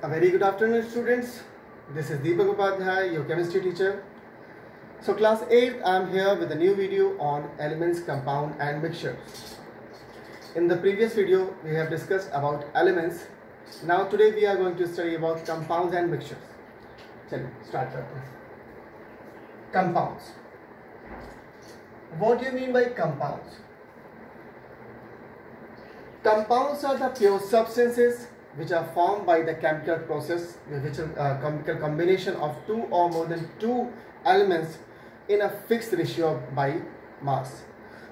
A very good afternoon, students. This is Deepak Upadhyay, your chemistry teacher. So class 8, I am here with a new video on elements, compound and mixtures. In the previous video, we have discussed about elements. Now today we are going to study about compounds and mixtures. Chalo, start करते हैं. Compounds. What do you mean by compounds? Compounds are the pure substances which are formed by the chemical process, which is a chemical combination of two or more than two elements in a fixed ratio by mass.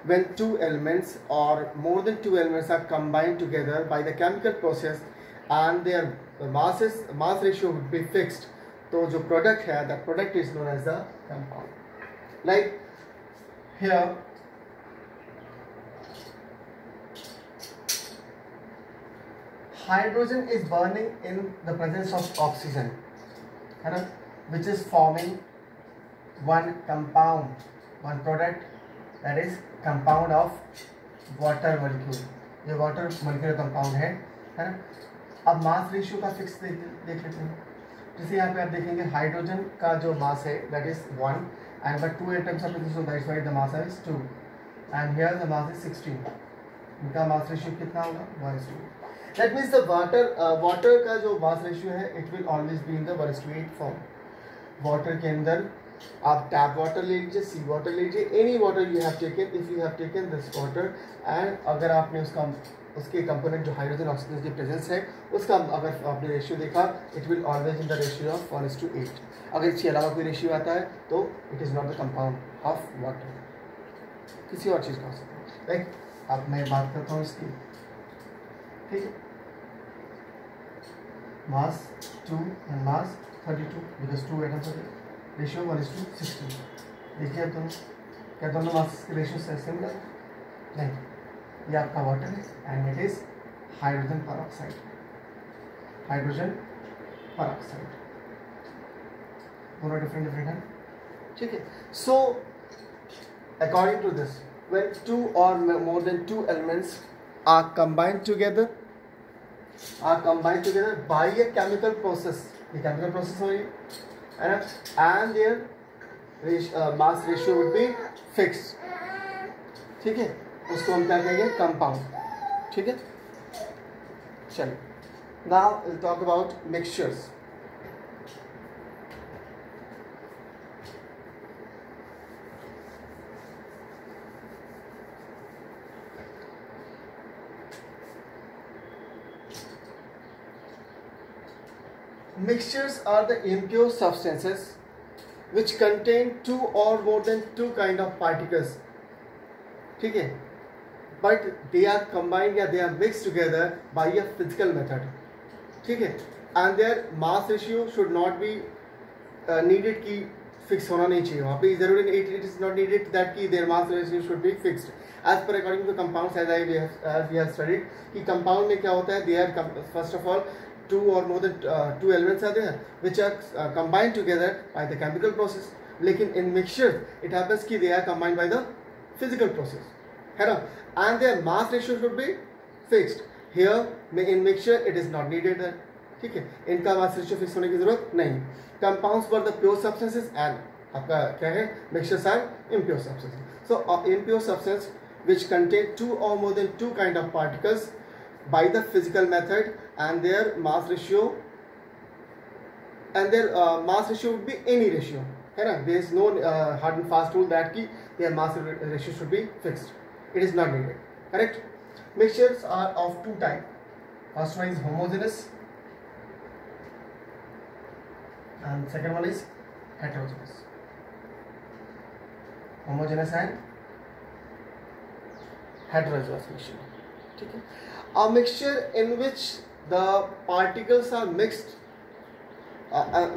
When two elements or more than two elements are combined together by the chemical process and their mass ratio would be fixed, तो जो product है, that product is known as the compound. Like here, hydrogen is burning in the presence of oxygen, which is forming one compound, one product, that is compound of water molecule. ये water molecule compound है ना. अब mass ratio का fix देख लेते हैं. जैसे यहाँ पे आप देखेंगे हाइड्रोजन का जो मास है that is 1 and but 2 atoms are present, so that's why the mass is 2 and here the mass is 16. इनका mass ratio कितना होगा? 1:2. That means the water का जो mass ratio है it will always be in the 1:8 form. Water के अंदर आप tap water ले लीजिए, sea water ले लीजिए, any water you have taken, if you have taken this water and अगर आपने उसके कंपोनेंट जो हाइड्रोजन ऑक्सीजन की प्रेजेंस है उसका अगर आपने रेशियो देखा, it will always in the ratio of 1:8. अगर इसके अलावा कोई रेशियो आता है तो it is not the compound of water, किसी और चीज़ का हो सकता है. लाइक अब मैं बात करता हूँ इसकी, ठीक है, मास 2 एंड मास 32 बिकॉज 2 एटम्स होते हैं, रेशियो 1:16. देखिए अब दोनों क्या दोनों मास के रेशियो से सिमिलर नहीं. ये आपका वाटर है and it is hydrogen peroxide. Hydrogen peroxide दोनों डिफरेंट हैं, ठीक है. So according to this, when two और more than two elements are combined together by a chemical process, ये केमिकल प्रोसेस हो रही है ना, and their mass ratio would be fixed, ठीक है, उसको हम क्या कहेंगे? कंपाउंड, ठीक है. चलिए, now will talk about mixtures. Mixtures are the impure substances which contain two or more than two kind of particles, ठीक है, but they are combined या they are mixed together by a physical method, ठीक है, and their mass ratio should not be needed कि fix होना नहीं चाहिए वहाँ पे, जरूरी नहीं, it is not needed that कि their mass ratio should be fixed as per according to the compounds as we have studied. कि compound में क्या होता है? They are first of all two or more than two elements are there which are combined together by the chemical process. लेकिन in mixture it happens कि they are combined by the physical process, है ना, and their mass ratio should be fixed. Here in mixture it is not needed that, ठीक है, इनका mass ratio fix होने की जरूरत नहीं. Compounds were the pure substances and आपका क्या है? Mixtures are impure substances. So impure substance which contain two or more than two kind of particles by the physical method and their mass ratio would be any ratio, है ना. There is no hard and fast rule that कि their mass ratio should be fixed. It is not needed. Correct? Mixtures are of two types. First one is homogeneous and second one is heterogeneous. Homogeneous and heterogeneous mixture. ठीक है. A mixture in which the particles are mixed,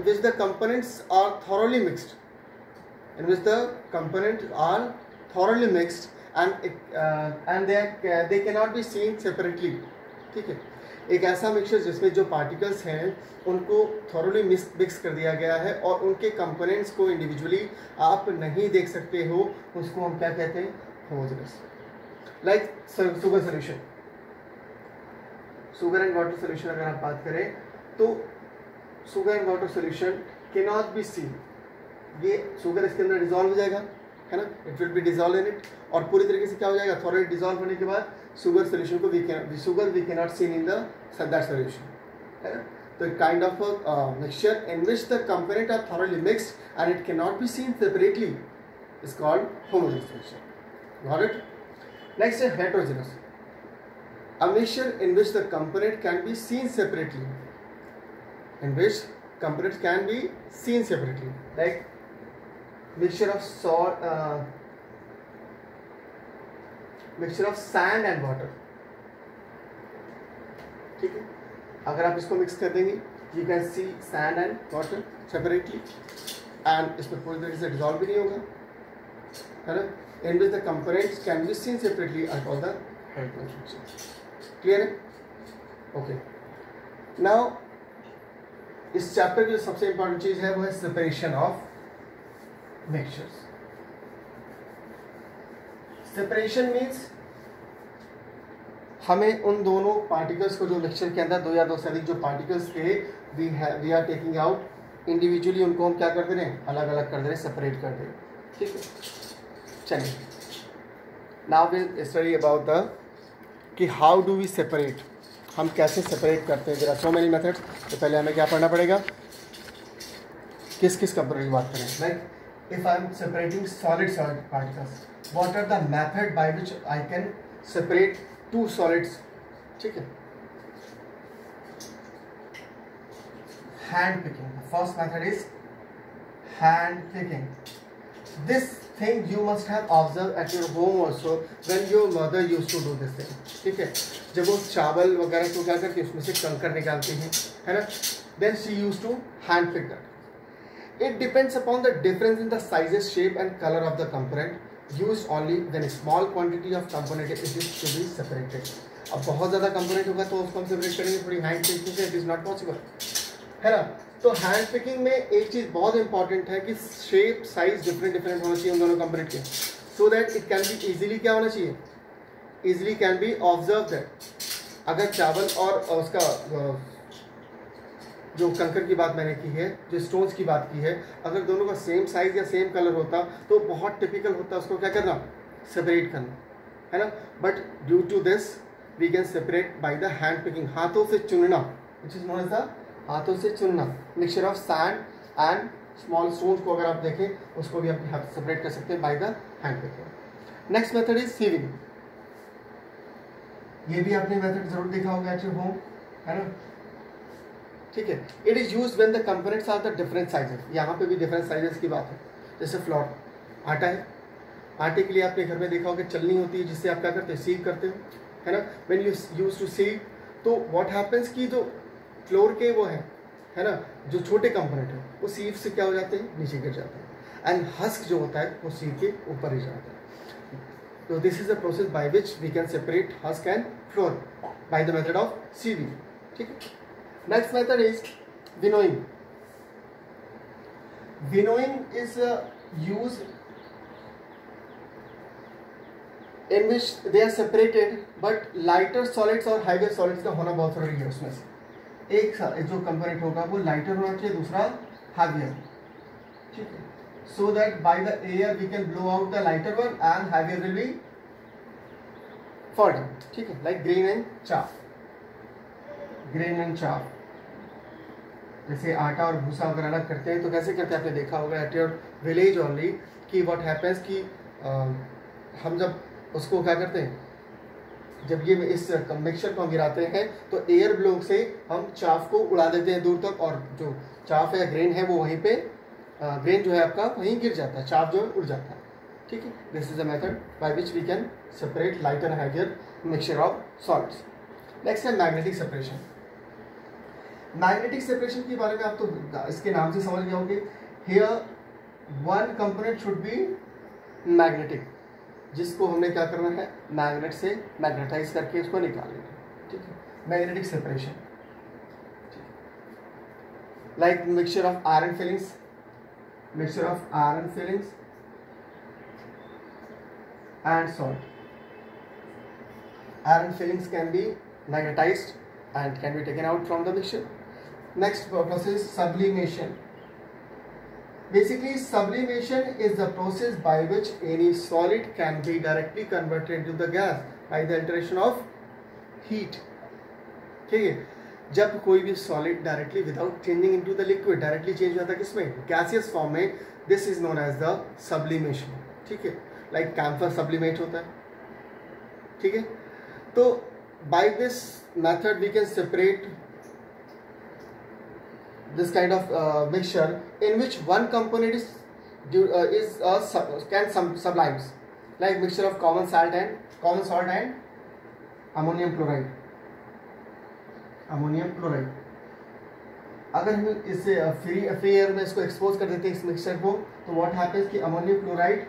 which the components are thoroughly mixed, and they cannot be seen separately, ठीक है. एक ऐसा mixture जिसमें जो particles हैं उनको थॉरोली मिक्स कर दिया गया है और उनके कंपोनेंट्स को इंडिविजुअली आप नहीं देख सकते हो, उसको हम क्या कहते हैं? Homogeneous. Like sugar solution, sugar and water solution अगर आप बात करें तो sugar and water solution cannot be seen. ये शुगर इसके अंदर डिजॉल्व हो जाएगा, है ना, it will be dissolve in it, और पूरी तरीके से क्या हो जाएगा, थोड़ा डिजॉल्व होने के बाद शुगर सोल्यूशन को we can not seen in that solution, है ना. तो kind of mixture in which the component are thoroughly mixed and it can not be seen separately is called homogeneous solution. Got it. Next है heterogeneous. A mixture in which the component can be seen separately. In which components can be seen separately, like mixture of salt, mixture of sand and water. ठीक है, अगर आप इसको mix कर देंगे, you can see sand and water separately, and इसमें पूरी तरीके से डिजॉल्व भी नहीं होगा, है ना. In which the components can be seen separately are called the heterogeneous mixture. Clear है. ओके. नाउ इस चैप्टर की जो सबसे इंपॉर्टेंट चीज है वो है separation of mixtures. Separation means हमें उन दोनों पार्टिकल्स को जो मिक्सचर के अंदर दो या दो से अधिक जो पार्टिकल्स थे we are taking out individually, उनको हम क्या कर दे रहे हैं, अलग अलग कर दे रहे हैं, सेपरेट कर दे रहे हैं. ठीक है. चलिए, now will study about the कि हाउ डू वी सेपरेट, हम कैसे सेपरेट करते हैं. There are so many methods. तो पहले हमें क्या पढ़ना पड़ेगा, किस किस कंपोनेंट की बात करें. Like if I am separating solid particles, what are the method by which I can separate two solids. ठीक है. Hand picking. The first method is hand picking. This thing you must have observed at your home also when your mother used to do this thing. ठीक है. जब वो चावल वगैरह को क्या करती है, उसमें से कंकर निकालती है, है ना. Then she used to hand pick that. It depends upon the difference in the sizes, shape and color of the component used only when a small quantity of component is to be separated. अब बहुत ज़्यादा component होगा तो उसको हम separate करेंगे थोड़ी hand picking से. इट इज़ नॉट पॉसिबल, है ना. तो हैंड पिकिंग में एक चीज़ बहुत इंपॉर्टेंट है कि शेप साइज डिफरेंट डिफरेंट होना चाहिए उन दोनों कंपोनेंट के, so that it can be easily क्या होना चाहिए, easily can be observe that. अगर चावल और उसका जो कंकर की बात मैंने की है, जो स्टोन्स की बात की है, अगर दोनों का सेम साइज या सेम कलर होता तो बहुत टिपिकल होता उसको क्या करना, सेपरेट करना, है ना. But due to this we can separate by the hand picking, हाथों से चुनना, which is known as the हाथों से चुनना. Mixture of sand and small stones को अगर आप देखें उसको भी आप सेपरेट कर सकते हैं by the hand picking. Next method is sieving. ये भी आपने मेथड जरूर देखा होगा एट योर होम, है ना. ठीक है. It is used when the components are the different sizes. यहाँ पे भी डिफरेंट साइजेस की बात है. जैसे फ्लोर, आटा है, आटे के लिए आपने घर में देखा होगा चलनी होती है जिससे आप क्या करते हैं, सीव करते हो, है ना. व्हेन यू यूज टू सीव, तो व्हाट हैपेंस कि जो फ्लोर के वो है ना, जो छोटे कंपोनेंट है वो सीव से क्या हो जाते हैं, नीचे गिर जाते हैं, एंड हस्क जो होता है वो सीव के ऊपर ही जाता है. तो this is a process by which we can separate husk and flour by the method of sieving. ठीक है. Next method is winnowing. Winnowing is used in which they are separated, but lighter solids और heavier solids का होना बहुत जरूरी है. उसमें से एक जो कंपोनेंट होगा वो लाइटर होना चाहिए, दूसरा हैवियर. ठीक है. So that by the air we can blow out the lighter one and heavier will be ford. ठीक है. Like grain and chaff. Grain and chaff जैसे आटा और भूसा अगर अलग करते हैं तो कैसे करते हैं, आपने देखा होगा एट योर विलेज ओनली कि व्हाट हैपेंस कि हम जब उसको क्या करते हैं, जब ये इस मिक्सचर को हम गिराते हैं तो एयर ब्लो से हम चाफ को उड़ा देते हैं दूर तक, और जो चाफ या ग्रेन है वो वहीं पे ग्रेन जो है आपका वहीं गिर जाता है, चाफ जो है उड़ जाता है. ठीक है. This is a method by which we can separate lighter heavier mixture of salts. Next है मैग्नेटिक सेपरेशन. मैग्नेटिक सेपरेशन के बारे में आप तो इसके नाम से समझ गए होंगे. Here one component should be magnetic, जिसको हमने क्या करना है, मैग्नेट से मैग्नेटाइज करके उसको निकाल लेना. ठीक है. Magnetic separation. Like mixture of iron filings, mixture of iron filings and salt. Iron filings can be magnetised and can be taken out from the mixture. Next process is sublimation. Basically, sublimation is the process by which any solid can be directly converted into the gas by the alteration of heat. ठीक है, जब कोई भी solid directly without changing into the liquid directly change होता है किसमें, gaseous form में, this is known as the sublimation. ठीक है, लाइक कैम्फर सब्लिमेट होता है. ठीक है, तो by this method we can separate this kind of mixture in which one component is sublimes, like mixture of common salt and ammonium chloride. अगर हम इससे फ्री एयर में इसको एक्सपोज कर देते हैं इस मिक्सचर को, तो व्हाट हैपेंस कि ammonium chloride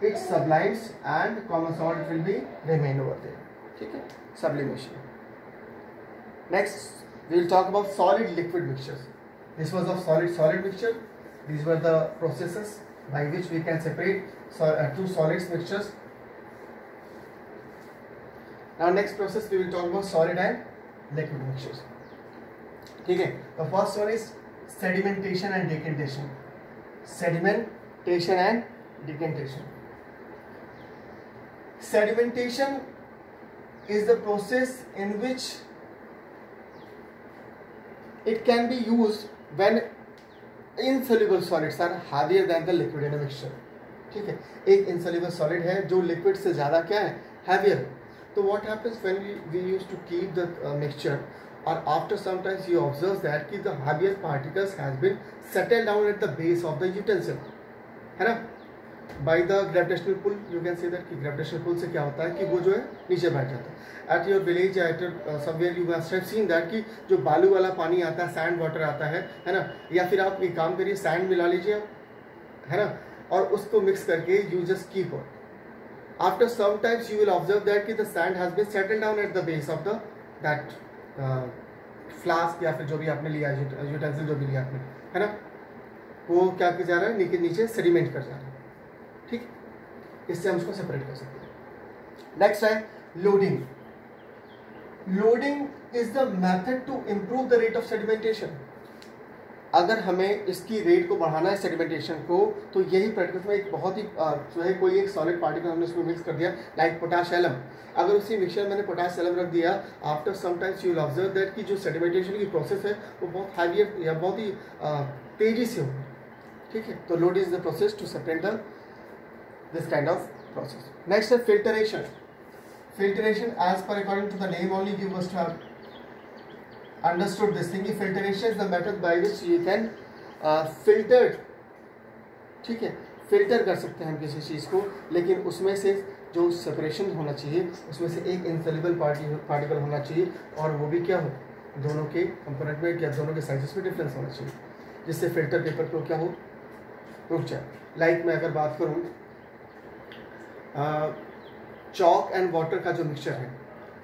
it sublimes and common salt will be remain over there. ठीक है, sublimation. Next we will talk about solid liquid mixtures. This was of solid mixture. These were the processes by which we can separate two solids mixtures. Now next process we will talk about solid and liquid mixtures. ठीक है, the first one is sedimentation and decantation. Sedimentation and decantation. Sedimentation is the process in which it can be used when insoluble solids are heavier than the liquid in a mixture. ठीक है, एक insoluble solid है जो liquid से ज़्यादा क्या है, heavier. तो what happens when we used to keep the mixture, or after sometimes you observe that कि the heavier particles has been settled down at the base of the utensil, है ना, by the gravitational pull. You can say that कि gravitational pull से क्या होता है कि वो जो है नीचे बैठ जाता है. At your village, at your somewhere you must have seen that कि जो बालू वाला पानी आता है, सैंड वाटर आता है ना, या फिर आप एक काम करिए, सैंड मिला लीजिए, है ना, और उसको मिक्स करके you just keep on. After some times you will observe that कि the sand has been settled down at the base of the that flask, या फिर जो भी आपने लिया यूटेंसिल जो भी लिया आपने, है ना, वो क्या कर जा रहा है, नीचे सेडिमेंट कर जा रहा है. ठीक, इससे हम उसको सेपरेट कर सकते हैं. नेक्स्ट है loading. Loading is the method to improve the rate of sedimentation. अगर हमें इसकी रेट को बढ़ाना है सेडिमेंटेशन को, तो यही प्रैक्टिस में एक बहुत ही जो है कोई एक सॉलिड पार्टिकल हमने उसमें मिक्स कर दिया, लाइक पोटाश एलम. अगर उसी मिक्सचर में मैंने पोटाश एलम रख दिया, after some times you will observe that कि जो सेडिमेंटेशन की प्रोसेस है वो बहुत हैवियर या बहुत ही तेजी से होगी. ठीक है, तो load is the process to separate the this kind of process. Next is filtration. Filtration, as per according to the name only, you must have understood this thing. Filtration is the method by which you can filter. ठीक है, filter कर सकते हैं हम किसी चीज़ को, लेकिन उसमें से जो सेपरेशन होना चाहिए उसमें से एक इंसॉल्युबल पार्टिकल होना चाहिए, और वो भी क्या हो, दोनों के कंपोनेंट में या दोनों के साइजेस में डिफरेंस होना चाहिए, जिससे फिल्टर पेपर को क्या हो, रुक जाए. लाइक मैं अगर बात करूँ चॉक एंड वाटर का जो मिक्सचर है,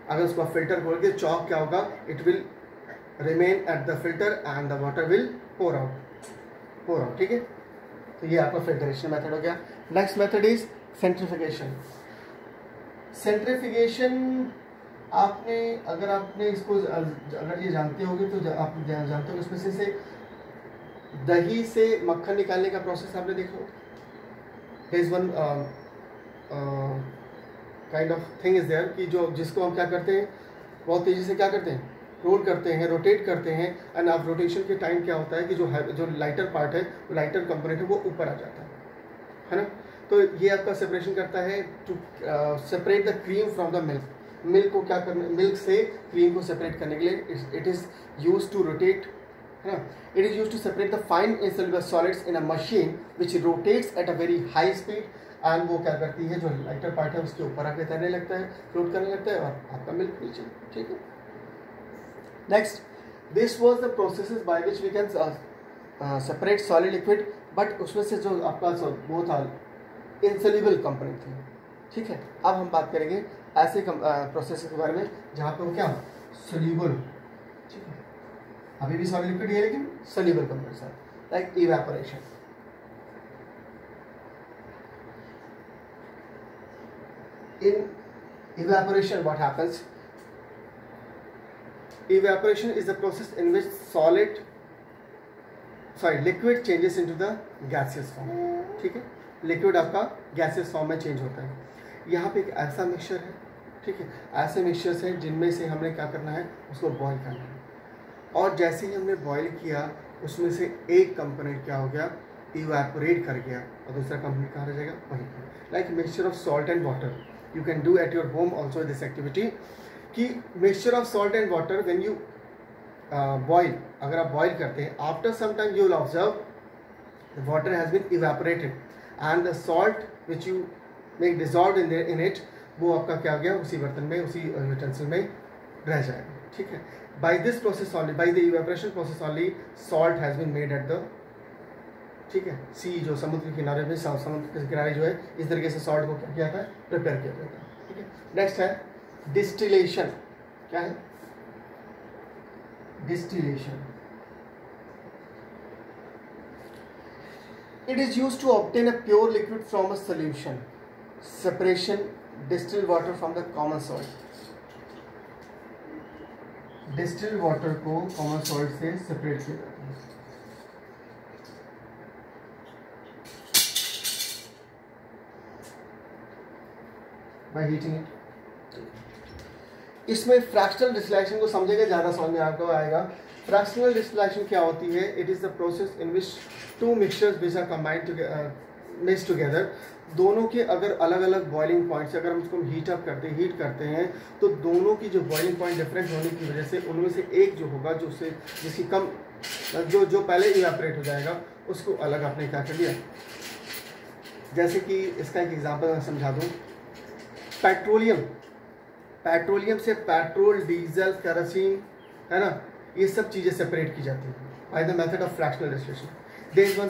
अगर उसको फिल्टर खोल के, चॉक क्या होगा, it will remain at the filter and the water will pour out. ठीक है, तो ये आपका फिल्टरेशन मेथड हो गया. Next method is centrification. Centrification अगर आपने इसको अगर ये जानते होंगे तो आप जानते होंगे, उसमें से दही से मक्खन निकालने का प्रोसेस आपने देखा होगा. There is one kind of thing is there कि जिसको हम क्या करते हैं, बहुत तेज़ी से क्या करते हैं, रोल करते हैं, रोटेट करते हैं, एंड अब रोटेशन के टाइम क्या होता है कि जो लाइटर पार्ट है, वो लाइटर कंपोनेंट है, वो ऊपर आ जाता है ना. तो ये आपका सेपरेशन करता है to separate the cream from the milk. Milk को क्या करना, मिल्क से क्रीम को सेपरेट करने के लिए it is use to rotate, है ना. It is use to separate the fine insoluble solids in a machine which rotates at a very high speed. And वो क्या करती है, जो लाइटर पार्ट है उसके ऊपर आके तैरने लगता है, फ्लोट करने लगता है, और आपका मिल्क नीचे. ठीक है. Next, this was the processes by which we can separate solid liquid, but उसमें से जो आपका वो था इंसॉल्युबल कंपोनेंट थी. ठीक है, अब हम बात करेंगे ऐसे प्रोसेस के बारे में जहाँ पे वो क्या सोल्यूबल. ठीक है, अभी भी सॉलिड लिक्विड है लेकिन सोल्यूबल कंपोनेंट्स है, like evaporation. In evaporation, what happens? Evaporation is the process in which liquid changes into the gaseous form. ठीक है, लिक्विड आपका गैसियस फॉर्म में चेंज होता है। यहाँ पे एक ऐसा मिक्सचर है, ठीक है, ऐसे मिक्सचर्स हैं जिनमें से हमने क्या करना है, उसको बॉईल करना है। और जैसे ही हमने बॉईल किया उसमें से एक कंपोनेंट क्या हो गया, इवेपोरेट कर गया, और दूसरा कंपोनेंट कहाँ रह जाएगा, वहीं पर। Like mixture of salt and water, you can do at your home also this activity, कि mixture of salt and water when you boil, अगर आप बॉईल करते हैं, after some time you will observe the water has been evaporated and the salt which you make dissolve in it, वो आपका क्या हो गया, उसी बर्तन में, उसी यूटेंसिल में रह जाएगा। ठीक है, by this process only, by the evaporation process only salt has been made at the, ठीक है, सी, जो समुद्र के किनारे में, समुद्र के किनारे जो है, इस तरीके से सॉल्ट को क्या किया था, प्रिपेयर किया जाता है। ठीक है, नेक्स्ट है डिस्टिलेशन। क्या है distillation? It is used to obtain a pure liquid from a solution, separation, distil water from the common salt. Distil water को कॉमन सॉल्ट से सेपरेट किया जाता है बाय हीटिंग इट। इसमें फ्रैक्शनल डिस्टिलेशन को समझेंगे, ज़्यादा समझ में आपको आएगा। फ्रैक्शनल डिस्टिलेशन क्या होती है? It is the process in which two mixtures which are combined mix together, दोनों के अगर अलग अलग बॉइलिंग पॉइंट्स, अगर हम उसको हीट करते हैं तो दोनों की जो बॉइलिंग पॉइंट डिफरेंट होने की वजह से उनमें से एक जो होगा, जो से जिसकी कम जो पहले इवेपोरेट हो जाएगा, उसको अलग आपने क्या कर लिया। जैसे कि इसका एक एग्जांपल मैं समझा दूँ, पेट्रोलियम से पेट्रोल, डीजल, केरोसिन, है ना, ये सब चीज़ें सेपरेट की जाती हैं by the method of fractional distillation. There is one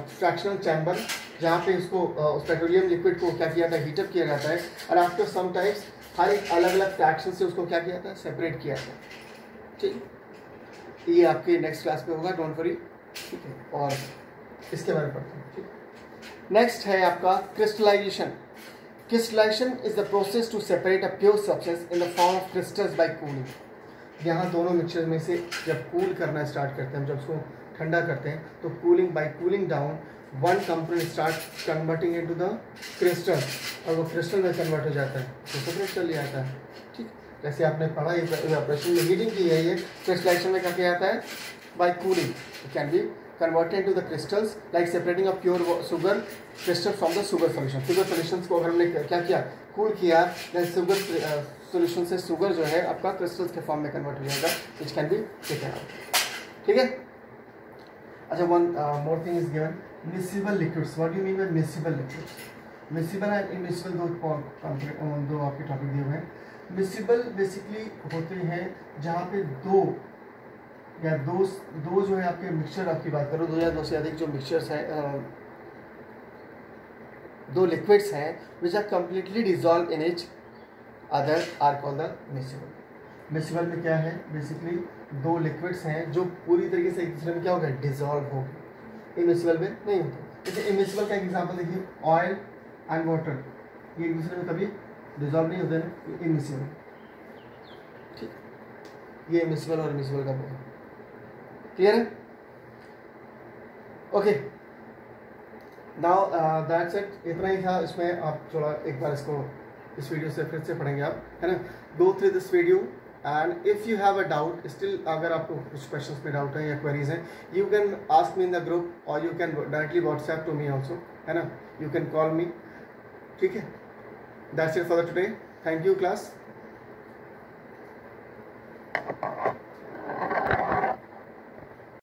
fractional chamber जहाँ पे उसको उस पेट्रोलियम लिक्विड को क्या किया जाता है, हीटअप किया जाता है, और आफ्टर सम टाइम्स हर एक अलग अलग फ्रैक्शन से उसको क्या किया जाता है, सेपरेट किया जाता है। ठीक, ये आपके नेक्स्ट क्लास में होगा, डोंट वरी। ठीक है, और इसके बारे में पढ़ते हैं। ठीक, नेक्स्ट है आपका crystallisation. Crystallization is the process to separate a pure substance in the form of crystals by cooling. यहाँ दोनों मिक्सचर में से जब कूल करना स्टार्ट करते हैं, जब उसको ठंडा करते हैं, तो cooling bye cooling down one component start converting into the crystal, और वो क्रिस्टल में कन्वर्ट हो जाता है, तो सेपरेट कर लिया जाता है। ठीक, जैसे आपने पढ़ा इवेपोरेशन में हीटिंग की है, ये क्रिस्टलाइजेशन में क्या किया जाता है, by cooling it can be converted into the crystals, like separating a pure sugar crystal from the sugar solution. Sugar solutions को अगर हमने क्या किया, कूल किया, then sugar solution से sugar जो है आपका crystals के फॉर्म में कन्वर्ट हो जाएगा, which can be taken out. ठीक है, अच्छा, one more thing is given, miscible liquids. What do you mean by miscible liquids? Miscible and immiscible दो आपके टॉपिक दिए हुए हैं। miscible बेसिकली होते हैं जहाँ पे दो जो है आपके मिक्सचर, आपकी बात करो, दो या दो से अधिक जो मिक्सचर्स हैं, दो लिक्विड्स हैं, which are completely dissolve in each other are called the miscible. Miscible में क्या है, बेसिकली दो लिक्विड्स हैं जो पूरी तरीके से एक दूसरे में क्या हो गया, डिजॉल्व हो गए। इमिसिबल में नहीं होता। जैसे इमिसिबल का एग्जाम्पल देखिए, ऑयल एंड वाटर, ये एक दूसरे में कभी डिजॉल्व नहीं होते हैं, इमिसिबल। ठीक, ये इमिसिबल और इमिसिबल का बोल, क्लियर है? ओके, नाउ दैट्स इट, इतना ही था इसमें। आप थोड़ा एक बार इसको इस वीडियो से फिर से पढ़ेंगे आप, है ना, go through this video, and if you have a doubt still, अगर आपको कुछ क्वेश्चंस में डाउट है या क्वेरीज हैं, you can ask me in the group, और you can directly WhatsApp to me also, है ना, यू कैन कॉल मी। ठीक है, that's it for the today. Thank you class.